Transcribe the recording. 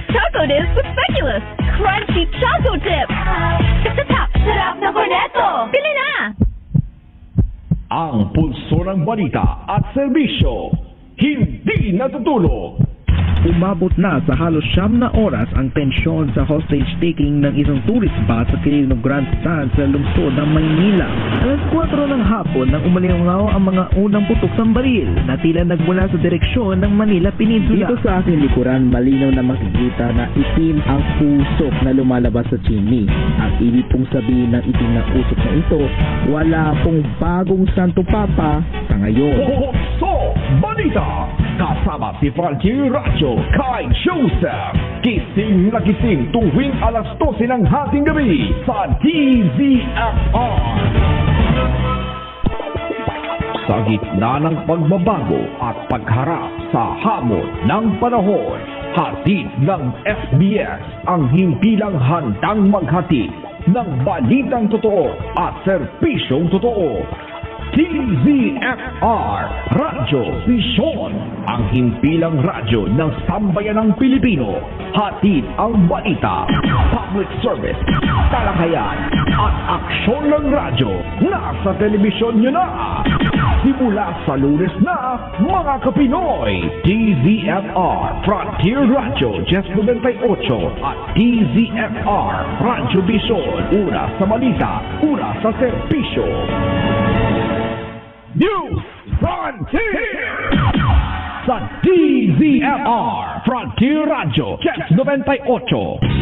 like Choco Dips with speculoos. Crunchy Choco Dip. It's the top. Sarap na Cornetto. Pili na! Ang pulso ng balita at serbisyo, hindi natutulog. Umabot na sa halos 9 na oras ang tensyon sa hostage-taking ng isang tourist bus sa Quirino Grand Stand sa lungsod ng Maynila. Alas 4 ng hapon nang umalingaw ang mga unang putok ng baril na tila nagmula sa direksyon ng Manila Peninsula. Dito sa aking likuran, malinaw na makikita na itim ang usok na lumalabas sa chimney. Ang ibig pong sabihin ng itim na usok na ito, wala pong bagong Santo Papa sa ngayon. Pulso Balita! Kasama si Frontier Radio, Kai Joseph. Gising na gising tuwing alas 12 ng hating gabi sa DZFR. Sa gitna ng pagbabago at pagharap sa hamon ng panahon, hatid ng SBS ang himpilang handang maghatid ng balitang totoo at serbisyong totoo. DZFR Radyo Vision, ang himpilang radyo ng sambayanang Pilipino. Hatid ang balita, public service, talakayan at aksyon ng radyo. Nasa telebisyon nyo na. Simula sa Lunes na, mga Kapinoy. DZFR Frontier Radio 1098 at DZFR Radyo Vision. Una sa balita, una sa serbisyo. News Frontier sa DZFR Frontier Radio 98.